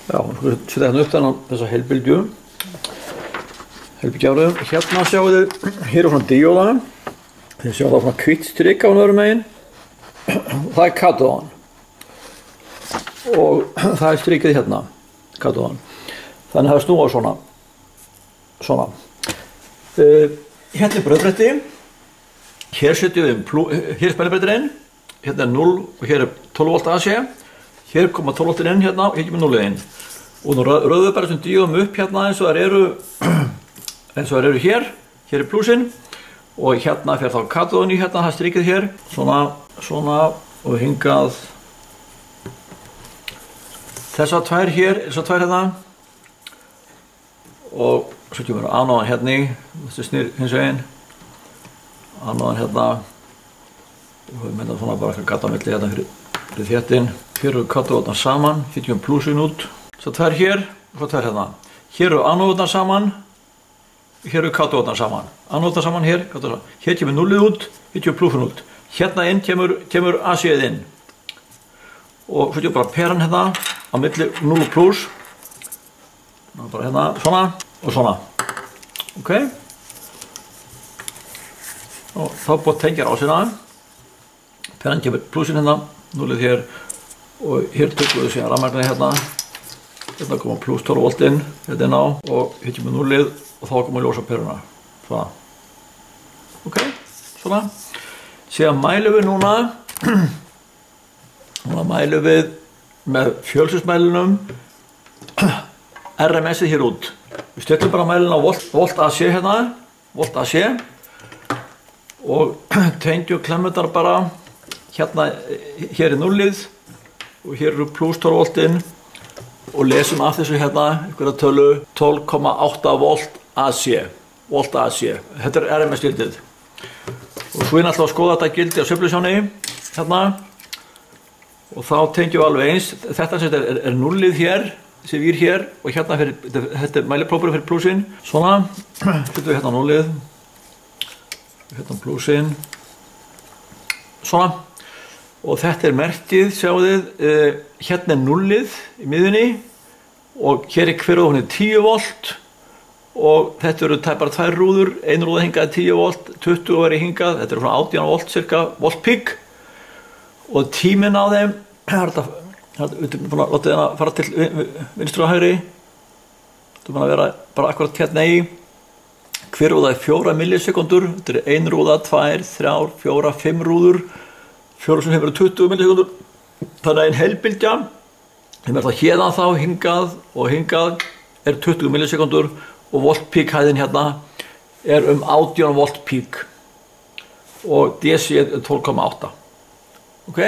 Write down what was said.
Já, við skulum setja hérna upp þennan þessa heilbylgju. Heilbyggjáru. Hérna sjáu þið, hér svona díóða. Þið sjáu það svona hvítt strik á öðrum megin. Það katóðan. Og það strikið hérna, katóðan. Þannig að það snúa svona. Svona. Hérna brauðbretti. Hér setjum við hér spennibrettirinn. Hérna 0 og hér 12 volt AC. Hér koma 12 voltin inn hérna og hér kemur 0 inn. Og nú röðum við bara þessum díóðum upp hérna eins og þær eru hér. Hér plusinn. Og hérna fer þá katóðan í hérna, það strikið hér. Svona og hingað. Þessar tvær hér, þessar tvær hérna. Og svo kemur anóðan hérna í, þessi snýr hins veginn. Anóðan hérna. Og við myndum svona bara að gata á milli hérna fyrir þéttin. Hér eru katóðarnar saman, hér kemur plusinn út. Svo tvær hér, og svo tvær hérna. Hér eru anóðarnar saman. Hér eru katóðarnar saman. Anóðarnar saman hér, katóðarnar saman. Hér kemur nullið út, hér kemur plusinn út. Hérna inn kemur AC-ið inn. Og svo kemur bara peran hérna á milli 0 og plus. Bara hérna, svona og svona. Ok. Og þá búið að tengja rásina. Peran kemur plusinn hérna, 0-ið hér. Og hér tökum við síðan rafmagnið hérna. Hérna koma plus 12 voltinn hérna inn á. Og hér kemur 0-ið og þá koma ljósaperuna. Svona. Ok, svona. Síðan mælum við núna. Núna mælum við með fjölsysmælunum RMS-ið hér út. Við stillum bara mælun á volt AC hérna. Volt AC. Og tengjum klemmundar bara hérna, hér 0-ið. Og hér eru plus 12 voltinn. Og lesum af þessu hérna, einhverja tölu, 12,8 volt AC. Volt AC. Þetta RMS-gildið. Og svo er náttúrulega að skoða þetta gildi á sveiflusjóni, hérna. Og þá tengjum við alveg eins. Þetta sem er 0-ið hér, þessi vír hér. Og hérna þetta er mæliprófurinn fyrir plusinn. Svona, setjum við hérna 0-ið. Hérna plusinn. Svona. Og þetta er merkið, sjáu þið, hérna er 0-ið í miðunni og hér er hver og hún er 10 volt og þetta eru tæpar 2 rúður, ein rúða hingað 10 volt, 20 er hingað, þetta eru svona 18 volt cirka, volt pík og tíminn á þeim, við erum búin að láta þeirna fara til vinstri og hægri, þetta er búin að vera bara akkurat hérna í, hver rúða er 4 millisekundur, þetta er 1 rúða, 2, 3, 4, 5 rúður, 4 sem hefur 20 millisekundur, þannig að ein heilbylgja sem er það hérðan þá, hingað og hingað er 20 millisekundur og voltpík hæðin hérna er 18 volt pík og DC er 12,8. Ok?